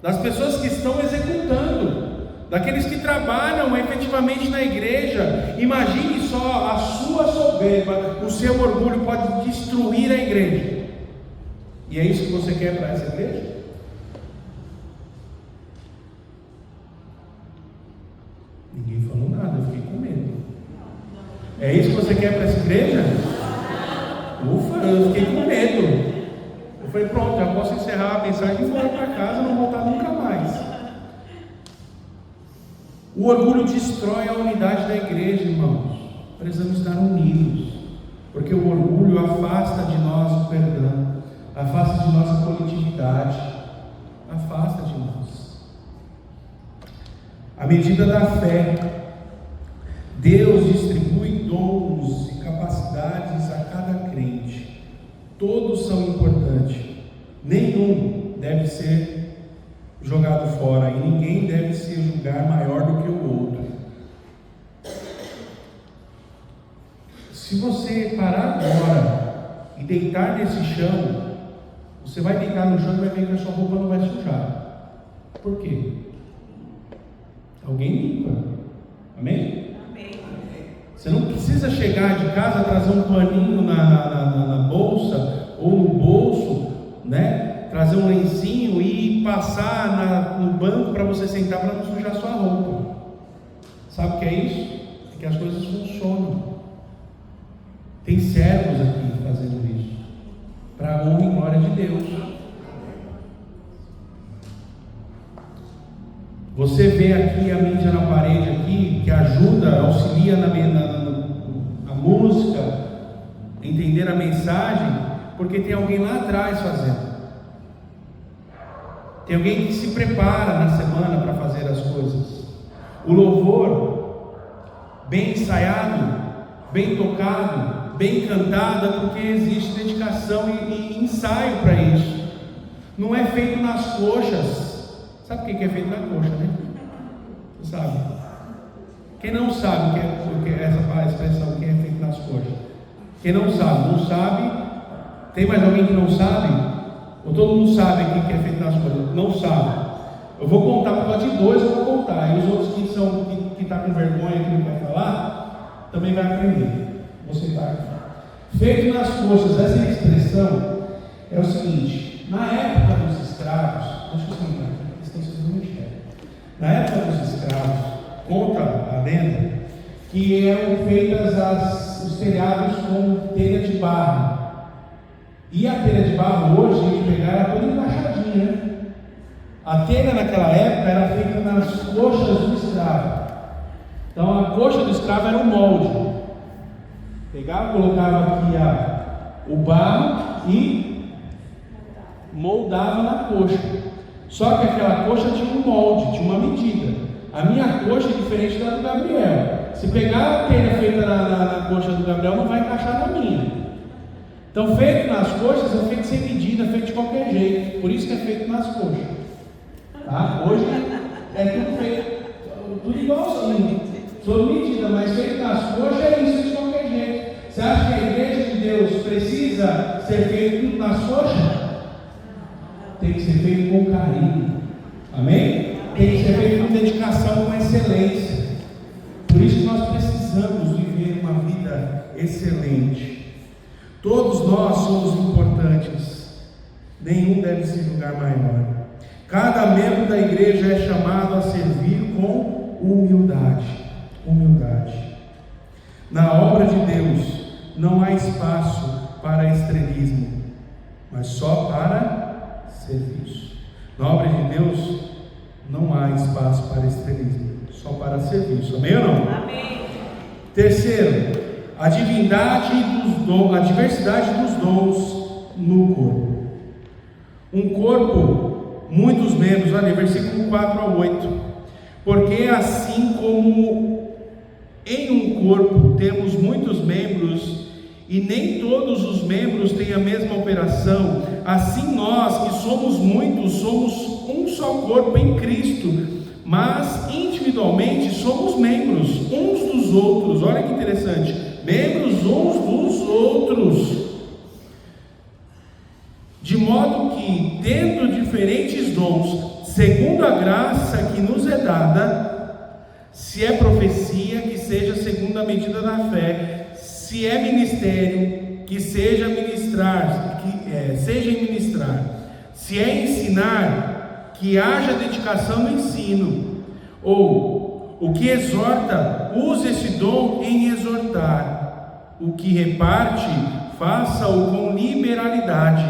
das pessoas que estão executando, daqueles que trabalham efetivamente na igreja. Imagine só, a sua soberba, o seu orgulho pode destruir a igreja. E é isso que você quer para essa igreja? Ninguém falou nada, eu fiquei com medo. É isso que você quer para essa igreja? Ufa, eu fiquei com medo. Eu falei, pronto, já posso encerrar a mensagem e ir embora para casa, não voltar nunca mais. O orgulho destrói a unidade da igreja, irmãos. Precisamos estar unidos, porque o orgulho afasta de nós o perdão, afasta de nós a coletividade, afasta de nós. À medida da fé, Deus distribui dons e capacidades a cada crente. Todos são importantes. Nenhum deve ser jogado fora e ninguém deve se julgar maior do que o outro. Se você parar agora e deitar nesse chão, você vai deitar no chão e vai ver que a sua roupa não vai sujar. Por quê? Alguém limpa. Amém? Amém. Você não precisa chegar de casa, trazer um paninho na bolsa ou no bolso, né? Trazer um lencinho e passar no banco para você sentar, para não sujar sua roupa. Sabe o que é isso? É que as coisas funcionam. Tem servos aqui fazendo isso, para a honra e glória de Deus. Você vê aqui a mídia na parede aqui, que ajuda, auxilia na música, entender a mensagem, porque tem alguém lá atrás fazendo. Tem alguém que se prepara na semana para fazer as coisas. O louvor, bem ensaiado, bem tocado, bem cantado, porque existe dedicação e ensaio para isso. Não é feito nas coxas. Sabe o que é feito na coxa, né? Você sabe? Quem não sabe o que é essa expressão, que é feito nas coxas? Quem não sabe? Não sabe? Tem mais alguém que não sabe? Ou todo mundo sabe aqui que é feito nas coisas? Não sabe. Eu vou contar, por causa de dois eu vou contar. E os outros que estão com vergonha, que não quer falar, também vai aprender. Você está aqui. Feito nas coxas, essa expressão é o seguinte: na época dos escravos, deixa eu contar, na época dos escravos, conta a lenda que eram feitas os telhados com telha de barro. E a telha de barro hoje, a gente pegar, era toda encaixadinha, né? A telha naquela época era feita nas coxas do escravo. Então a coxa do escravo era um molde. Pegava, colocava aqui o barro e moldava na coxa. Só que aquela coxa tinha um molde, tinha uma medida. A minha coxa é diferente da do Gabriel. Se pegar a telha feita na coxa do Gabriel, não vai encaixar na minha. Então, feito nas coxas é feito sem medida, feito de qualquer jeito. Por isso que é feito nas coxas. Tá? Hoje é tudo feito, tudo igualzinho, sob medida, mas feito nas coxas é isso de qualquer jeito. Você acha que a igreja de Deus precisa ser feito tudo nas coxas? Tem que ser feito com carinho. Amém? Tem que ser feito com dedicação, com excelência. Por isso que nós precisamos viver uma vida excelente. Todos nós somos importantes. Nenhum deve se julgar maior. Cada membro da igreja é chamado a servir com humildade. Humildade. Na obra de Deus não há espaço para estrelismo, mas só para serviço. Na obra de Deus não há espaço para estrelismo, só para serviço. Amém ou não? Amém. Terceiro, a diversidade dos dons no corpo. Um corpo, muitos membros. Olha, versículo 4 a 8. Porque assim como em um corpo temos muitos membros, e nem todos os membros têm a mesma operação, assim nós, que somos muitos, somos um só corpo em Cristo, mas individualmente somos membros uns dos outros. Olha que interessante, membros uns dos outros, de modo que, tendo diferentes dons, segundo a graça que nos é dada, se é profecia, que seja segundo a medida da fé; se é ministério, que seja ministrar, seja em ministrar; se é ensinar, que haja dedicação no ensino; ou o que exorta, use esse dom em exortar; o que reparte, faça-o com liberalidade;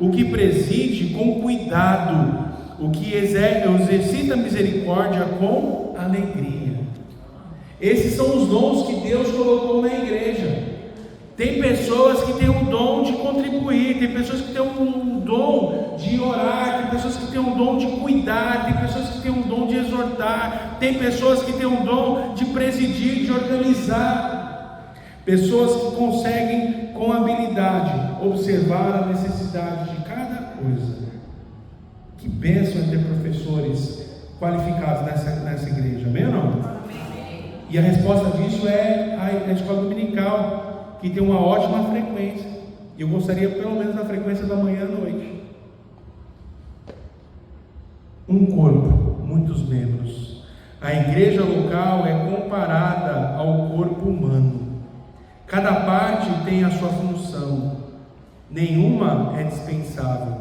o que preside, com cuidado; o que exercita misericórdia, com alegria. Esses são os dons que Deus colocou na igreja. Tem pessoas que têm o dom de contribuir, tem pessoas que têm um dom de orar, tem pessoas que têm um dom de cuidar, tem pessoas que têm um dom de exortar, tem pessoas que têm um dom de presidir, de organizar. Pessoas que conseguem com habilidade observar a necessidade de cada coisa. Que bênção é ter professores qualificados nessa igreja, amém ou não? E a resposta disso é a escola dominical, que tem uma ótima frequência. E eu gostaria pelo menos da frequência da manhã à noite. Um corpo, muitos membros. A igreja local é comparada ao corpo humano. Cada parte tem a sua função. Nenhuma é dispensável.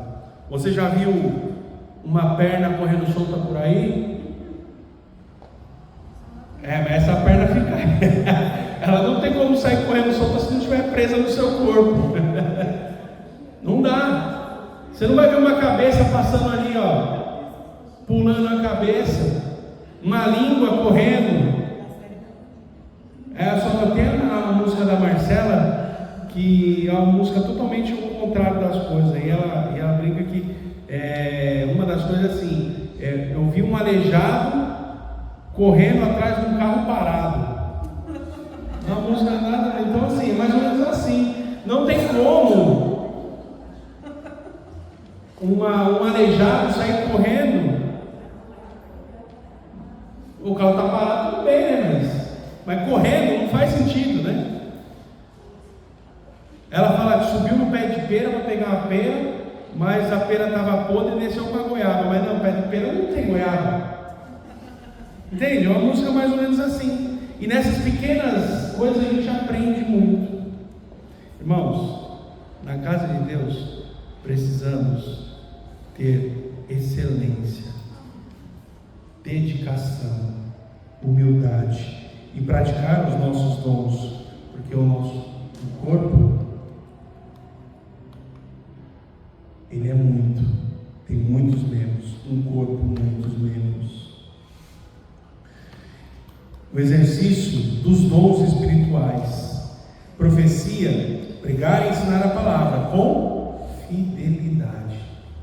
Você já viu uma perna correndo solta por aí? Mas essa perna fica. Ela não tem como sair correndo solta se não estiver presa no seu corpo. Não dá. Você não vai ver uma cabeça passando ali, ó, pulando a cabeça, uma língua correndo. Só tem a música da Marcela, que é uma música totalmente o contrário das coisas. E ela brinca que uma das coisas assim, eu vi um aleijado correndo atrás de um carro parado. Uma música nada. Então assim, é mais ou menos assim. Não tem como um aleijado sair correndo. O carro está parado, tudo bem, né? Mas correndo não faz sentido, né? Ela fala que subiu no pé de pera para pegar a pera, mas a pera estava podre e desceu para a goiaba. Mas não, o pé de pera não tem goiaba. Entende? É uma música mais ou menos assim. E nessas pequenas coisas a gente aprende muito. Irmãos, na casa de Deus precisamos ter excelência, dedicação, humildade e praticar os nossos dons, porque o nosso corpo, ele é muito, tem muitos membros, um corpo, muitos membros. O exercício dos dons espirituais: profecia, pregar e ensinar a palavra com fidelidade;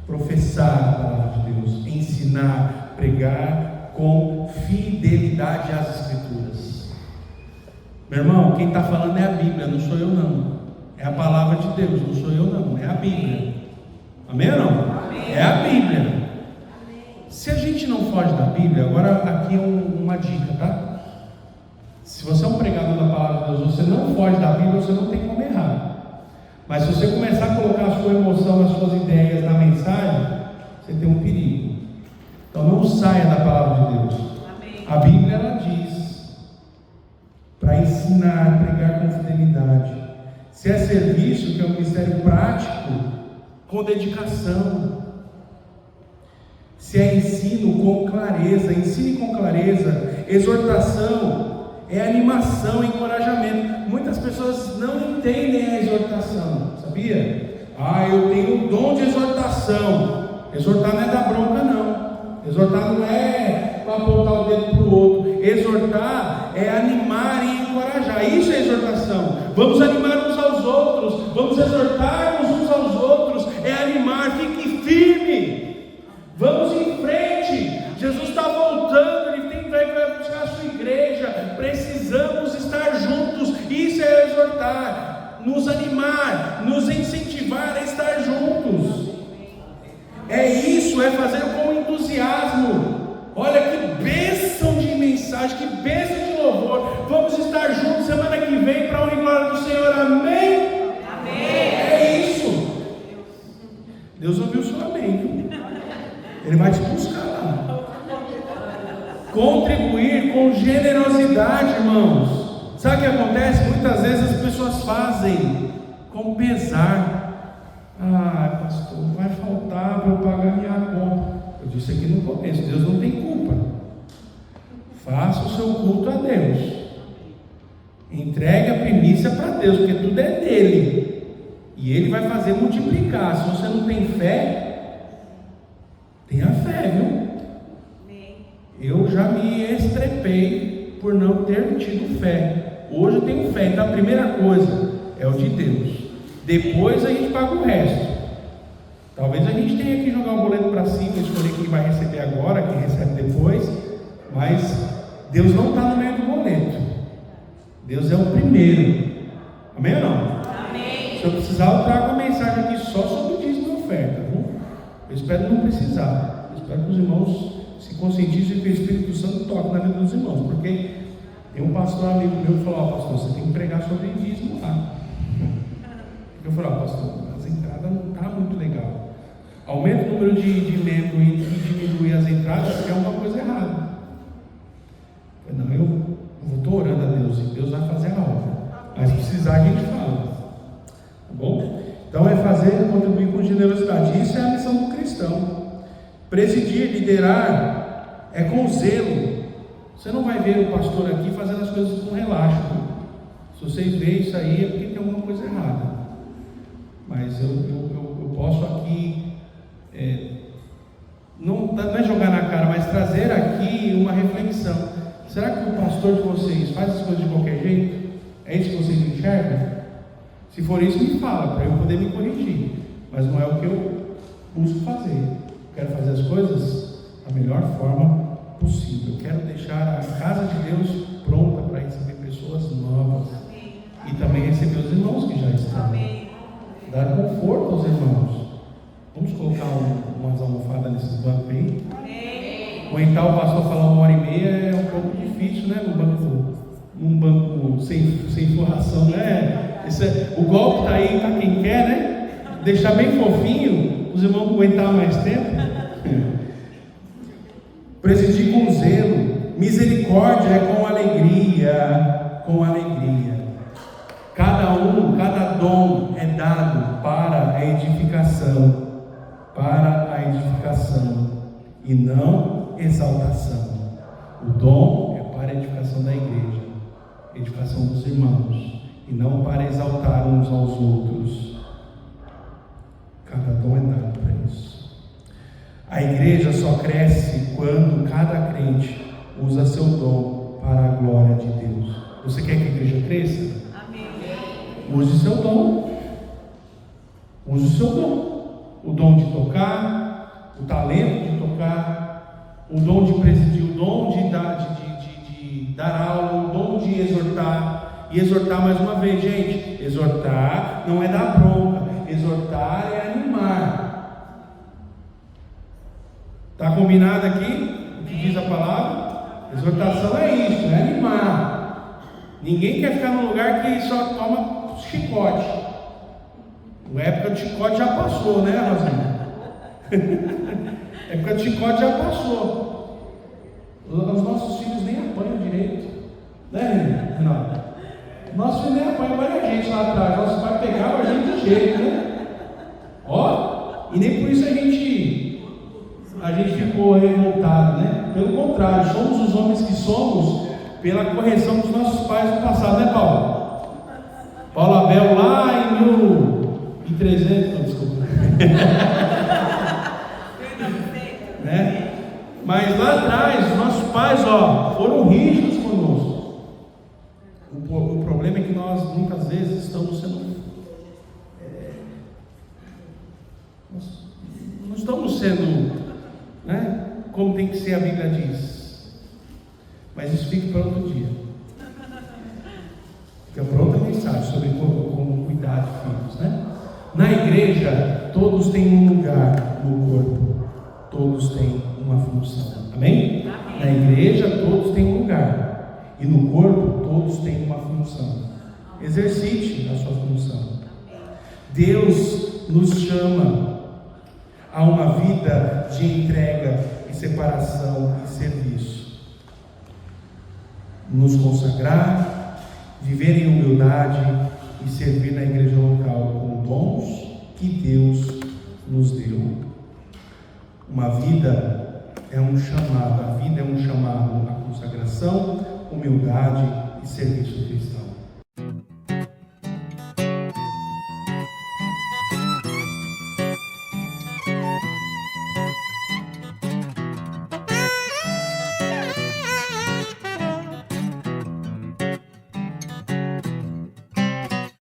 professar a palavra de Deus, ensinar, pregar com fidelidade às Escrituras. Meu irmão, quem está falando é a Bíblia, não sou eu não. É a palavra de Deus, não sou eu não, é a Bíblia. Amém ou não? Amém. É a Bíblia. Amém. Se a gente não foge da Bíblia, agora aqui é uma dica, tá? Se você é um pregador da palavra de Deus, você não foge da Bíblia, você não tem como errar. Mas se você começar a colocar a sua emoção, as suas ideias na mensagem, você tem um perigo. Então não saia da palavra de Deus. Amém. A Bíblia ela diz para ensinar, pregar com fidelidade. Se é serviço, que é um ministério prático, com dedicação. Se é ensino, com clareza, ensine com clareza. Exortação é animação, encorajamento. Muitas pessoas não entendem a exortação, sabia? Eu tenho o dom de exortação. Exortar não é dar bronca não. Exortar não é para apontar o dedo para o outro. Exortar é animar e encorajar. Isso é exortação. Vamos animar uns aos outros. Vamos exortar uns aos outros. É animar. Fique firme. Vamos em frente. Jesus está voltando. Ele vai buscar a sua igreja. Precisamos estar juntos. Isso é exortar. Nos animar. Nos incentivar a estar juntos. É isso, é fazer com entusiasmo. Olha que bênção de mensagem, que bênção de louvor. Vamos estar juntos semana que vem para a honra e glória do Senhor. Amém? Amém. É isso. Deus ouviu o seu amém, viu? Ele vai te buscar lá. Contribuir com generosidade, irmãos. Sabe o que acontece? Muitas vezes as pessoas fazem com pesar. Pastor, vai faltar para eu pagar minha conta. Eu disse aqui no começo, Deus não tem culpa. Faça o seu culto a Deus. Entregue a primícia para Deus, porque tudo é dele. E Ele vai fazer multiplicar. Se você não tem fé, tenha fé, viu? Eu já me estrepei por não ter tido fé. Hoje eu tenho fé. Então a primeira coisa é o de Deus. Depois a gente paga o resto. Talvez a gente tenha que jogar o boleto para cima, escolher quem vai receber agora, quem recebe depois. Mas Deus não está no meio do boleto. Deus é o primeiro. Amém ou não? Amém. Se eu precisar, eu trago uma mensagem aqui só sobre o dízimo e oferta, viu? Eu espero não precisar. Eu espero que os irmãos se conscientizem que o Espírito Santo toque na vida dos irmãos. Porque tem um pastor amigo meu que falou: pastor, você tem que pregar sobre dízimo lá. Eu falei: pastor, as entradas não estão muito legal. Aumenta o número de membros e diminui as entradas, é uma coisa errada. Eu estou orando a Deus e Deus vai fazer a obra. Mas se precisar, a gente fala. Tá bom? Então é fazer, contribuir com generosidade. Isso é a missão do cristão. Presidir, liderar é com zelo. Você não vai ver o pastor aqui fazendo as coisas com relaxo. Se vocês veem isso aí, é porque tem alguma coisa errada. Mas eu posso aqui, não é jogar na cara, mas trazer aqui uma reflexão. Será que o pastor de vocês faz as coisas de qualquer jeito? É isso que vocês enxergam? Se for isso, me fala, para eu poder me corrigir. Mas não é o que eu busco fazer. Eu quero fazer as coisas da melhor forma possível. Eu quero deixar a casa de Deus pronta para receber pessoas novas. E também receber os irmãos que já estão. Dar conforto aos irmãos. Vamos colocar umas almofadas nesses bancos aí. Aguentar o pastor falar 1h30 é um pouco difícil, né? Num banco sem forração, né? O golpe está aí, tá quem quer, né? Deixar bem fofinho, os irmãos aguentar mais tempo. Presidir com zelo. Misericórdia é com alegria. Com alegria. Cada dom é dado para a edificação. Para a edificação. E não exaltação. O dom é para a edificação da igreja, edificação dos irmãos, e não para exaltar uns aos outros. Cada dom é dado para isso. A igreja só cresce quando cada crente usa seu dom para a glória de Deus. Você quer que a igreja cresça? Amém. Use seu dom. Use o seu dom. O dom de tocar, o talento de tocar, o dom de presidir, o dom de dar aula, o dom de exortar. E exortar mais uma vez, gente, exortar não é dar bronca, exortar é animar. Está combinado aqui o que diz a palavra? Exortação é isso, é animar. Ninguém quer ficar num lugar que só toma chicote. A época do chicote já passou, né, Rosinha? A época do chicote já passou. Os nossos filhos nem apanham direito, né, Renato? Nossos filhos nem apanham mais a gente lá atrás. Nosso pai pegava a gente de jeito, né? Ó, e nem por isso a gente ficou revoltado, né? Pelo contrário, somos os homens que somos pela correção dos nossos pais do passado, né, Paulo? Paulo Abel lá em 1300, desculpa. Né? Mas lá atrás, os nossos pais, foram rígidos conosco. O problema é que nós muitas vezes estamos sendo. Não estamos sendo, né, como tem que ser, a Bíblia diz. Mas isso fica para outro dia. Fica para outra mensagem sobre como cuidar de filhos, né? Na igreja, todos têm um lugar no corpo, todos têm uma função. Amém? Na igreja, todos têm um lugar, e no corpo, todos têm uma função. Exercite a sua função. Deus nos chama a uma vida de entrega e separação e serviço. Nos consagrar, viver em humildade e servir na igreja local com dons que Deus nos deu. Uma vida é um chamado, a vida é um chamado à consagração, humildade e serviço cristão.